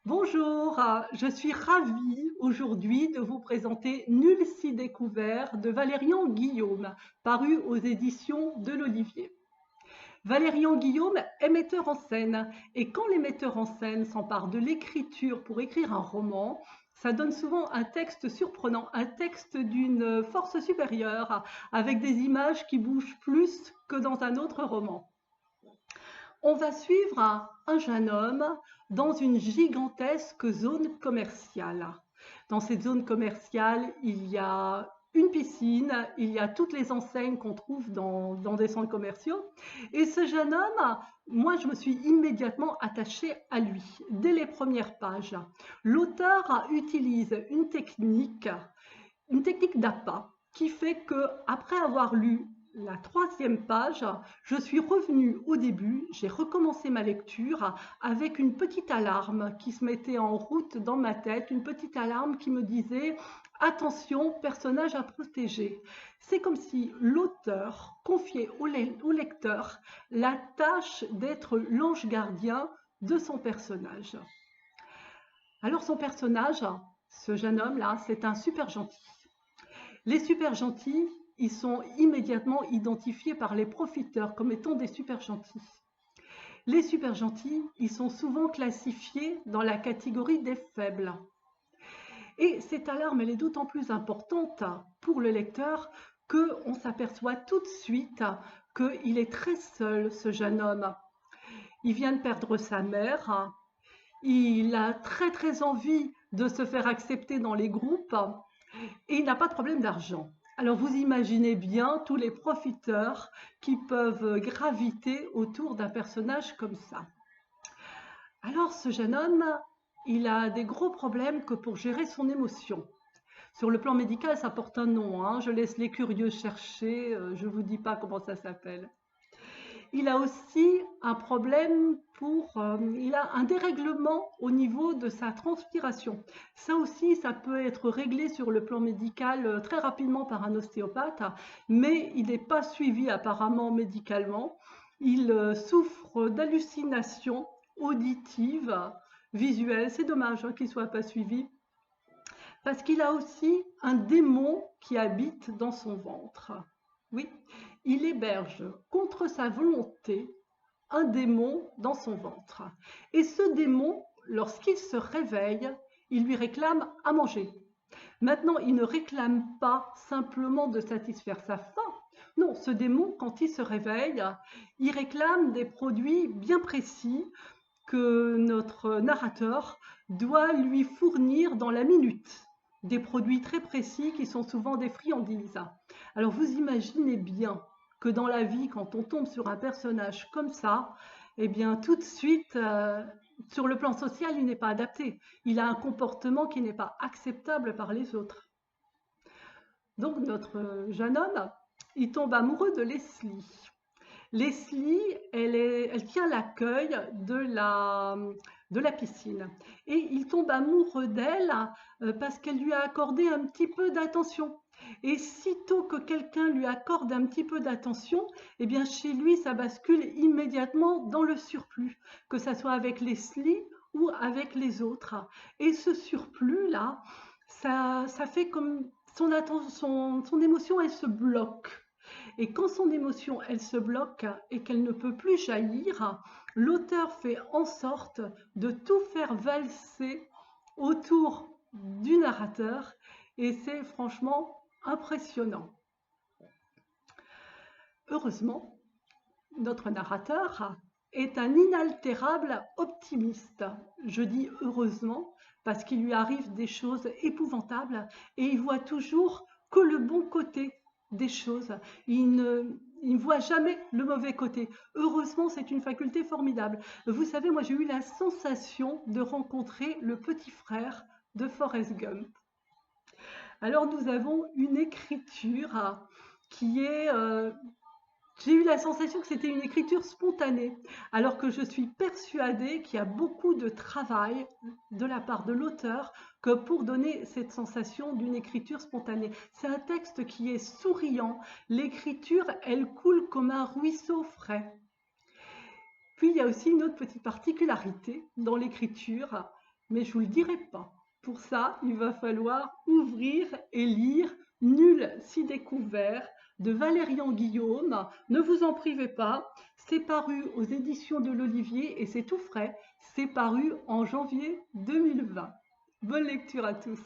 Bonjour, je suis ravie aujourd'hui de vous présenter Nul si découvert de Valérian Guillaume, paru aux éditions de l'Olivier. Valérian Guillaume est metteur en scène et quand les metteurs en scène s'emparent de l'écriture pour écrire un roman, ça donne souvent un texte surprenant, un texte d'une force supérieure, avec des images qui bougent plus que dans un autre roman. On va suivre un jeune homme dans une gigantesque zone commerciale. Dans cette zone commerciale, il y a une piscine, il y a toutes les enseignes qu'on trouve dans des centres commerciaux. Et ce jeune homme, moi, je me suis immédiatement attachée à lui dès les premières pages. L'auteur utilise une technique d'appât qui fait que, après avoir lu la troisième page, je suis revenue au début, j'ai recommencé ma lecture avec une petite alarme qui se mettait en route dans ma tête, une petite alarme qui me disait attention, personnage à protéger. C'est comme si l'auteur confiait au lecteur la tâche d'être l'ange gardien de son personnage. Alors son personnage, ce jeune homme-là, c'est un super gentil. Les super gentils, ils sont immédiatement identifiés par les profiteurs comme étant des super gentils. Les super gentils, ils sont souvent classifiés dans la catégorie des faibles. Et cette alarme, elle est d'autant plus importante pour le lecteur qu'on s'aperçoit tout de suite qu'il est très seul, ce jeune homme. Il vient de perdre sa mère, il a très envie de se faire accepter dans les groupes, et il n'a pas de problème d'argent. Alors vous imaginez bien tous les profiteurs qui peuvent graviter autour d'un personnage comme ça. Alors ce jeune homme, il a des gros problèmes que pour gérer son émotion. Sur le plan médical, ça porte un nom, hein. Je laisse les curieux chercher, je ne vous dis pas comment ça s'appelle. Il a aussi un problème il a un dérèglement au niveau de sa transpiration. Ça aussi, ça peut être réglé sur le plan médical très rapidement par un ostéopathe, mais il n'est pas suivi apparemment médicalement. Il souffre d'hallucinations auditives, visuelles. C'est dommage qu'il ne soit pas suivi parce qu'il a aussi un démon qui habite dans son ventre. Oui, il héberge contre sa volonté un démon dans son ventre. Et ce démon, lorsqu'il se réveille, il lui réclame à manger. Maintenant, il ne réclame pas simplement de satisfaire sa faim. Non, ce démon, quand il se réveille, il réclame des produits bien précis que notre narrateur doit lui fournir dans la minute. Des produits très précis qui sont souvent des friandises. Alors vous imaginez bien que dans la vie, quand on tombe sur un personnage comme ça, eh bien tout de suite, sur le plan social, il n'est pas adapté. Il a un comportement qui n'est pas acceptable par les autres. Donc notre jeune homme, il tombe amoureux de Leslie. Leslie, elle tient l'accueil de la piscine. Et il tombe amoureux d'elle parce qu'elle lui a accordé un petit peu d'attention. Et sitôt que quelqu'un lui accorde un petit peu d'attention, eh bien chez lui, ça bascule immédiatement dans le surplus, que ça soit avec Leslie ou avec les autres. Et ce surplus-là, ça fait comme son émotion, elle se bloque. Et quand son émotion, elle se bloque et qu'elle ne peut plus jaillir, l'auteur fait en sorte de tout faire valser autour du narrateur et c'est franchement impressionnant. Heureusement, notre narrateur est un inaltérable optimiste. Je dis heureusement parce qu'il lui arrive des choses épouvantables et il voit toujours que le bon côté des choses. Il ne voit jamais le mauvais côté. Heureusement, c'est une faculté formidable. Vous savez, moi j'ai eu la sensation de rencontrer le petit frère de Forrest Gump. Alors nous avons une écriture qui est j'ai eu la sensation que c'était une écriture spontanée, alors que je suis persuadée qu'il y a beaucoup de travail de la part de l'auteur que pour donner cette sensation d'une écriture spontanée. C'est un texte qui est souriant, l'écriture, elle coule comme un ruisseau frais. Puis il y a aussi une autre petite particularité dans l'écriture, mais je vous le dirai pas. Pour ça, il va falloir ouvrir et lire Nul si découvert de Valérian Guillaume. Ne vous en privez pas, c'est paru aux éditions de l'Olivier et c'est tout frais. C'est paru en janvier 2020. Bonne lecture à tous.